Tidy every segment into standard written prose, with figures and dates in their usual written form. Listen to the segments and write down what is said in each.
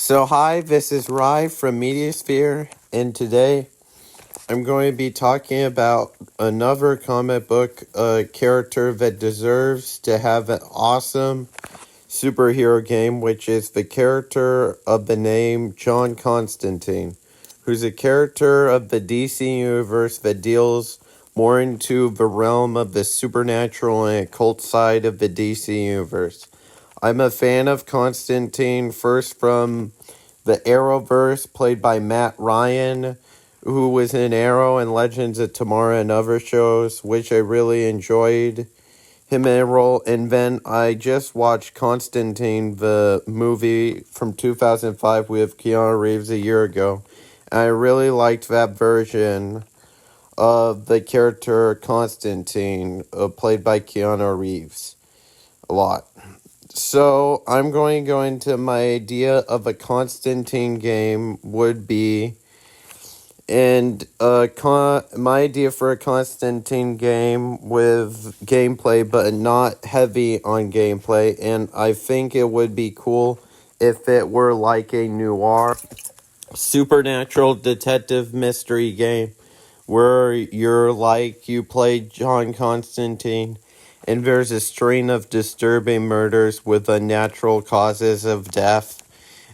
Hi, this is Rye from Mediasphere, and today I'm going to be talking about another comic book character that deserves to have an awesome superhero game, which is the character of the name John Constantine, who's a character of the DC universe that deals more into the realm of the supernatural and occult side of the DC universe. I'm a fan of Constantine, first from the Arrowverse, played by Matt Ryan, who was in Arrow and Legends of Tomorrow and other shows, which I really enjoyed him in a role. And then I just watched Constantine, the movie from 2005 with Keanu Reeves a year ago. And I really liked that version of the character Constantine, played by Keanu Reeves, a lot. So I'm going to go into my idea of a Constantine game would be, and my idea for a Constantine game with gameplay, but not heavy on gameplay, and I think it would be cool if it were like a noir, supernatural detective mystery game, where you play John Constantine, and there's a string of disturbing murders with unnatural causes of death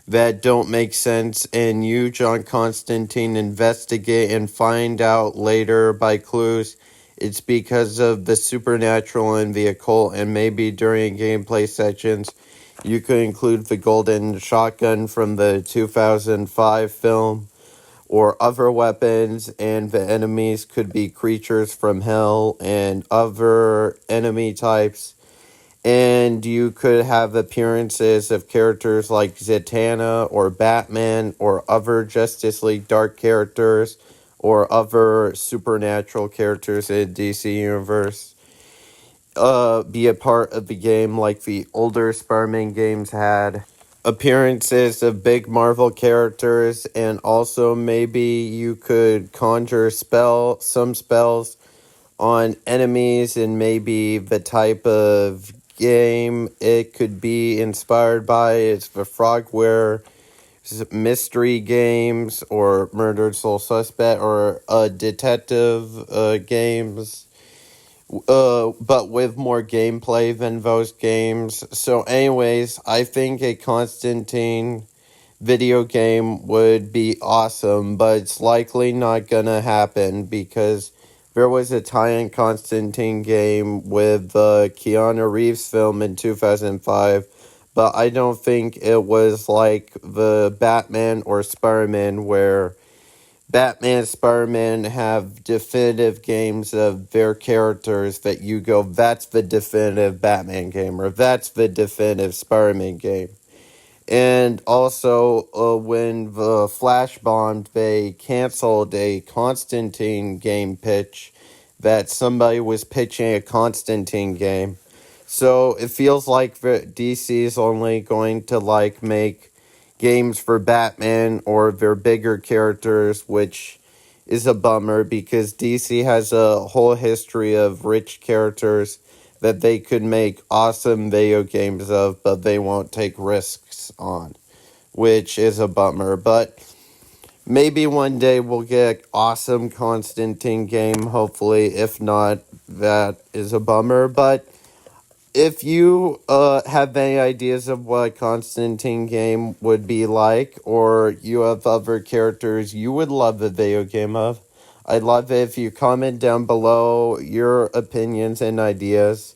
that don't make sense, and you, John Constantine, investigate and find out later by clues it's because of the supernatural and the occult, and maybe during gameplay sessions you could include the golden shotgun from the 2005 film, or other weapons, and the enemies could be creatures from hell and other enemy types. And you could have appearances of characters like Zatanna or Batman or other Justice League Dark characters or other supernatural characters in DC Universe. Be a part of the game like the older Spider-Man games had. Appearances of big Marvel characters, and also maybe you could conjure some spells on enemies, and maybe the type of game it could be inspired by is the Frogware mystery games or Murdered Soul Suspect or detective games, but with more gameplay than those games. So anyways, I think a Constantine video game would be awesome, but it's likely not gonna happen because there was a tie-in Constantine game with the Keanu Reeves film in 2005, but I don't think it was like the Batman or Spider-Man, where Batman and Spider-Man have definitive games of their characters that you go, that's the definitive Batman game, or that's the definitive Spider-Man game. And also, when the Flash bombed, they canceled a Constantine game pitch that somebody was pitching a Constantine game. So it feels like DC is only going to make games for Batman or their bigger characters, which is a bummer because DC has a whole history of rich characters that they could make awesome video games of, but they won't take risks on, which is a bummer. But maybe one day we'll get an awesome Constantine game, hopefully. If not, that is a bummer. But if you have any ideas of what a Constantine game would be like, or you have other characters you would love a video game of, I'd love it if you comment down below your opinions and ideas.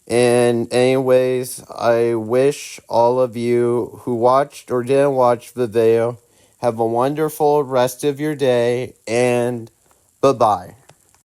And anyways, I wish all of you who watched or didn't watch the video have a wonderful rest of your day, and bye-bye.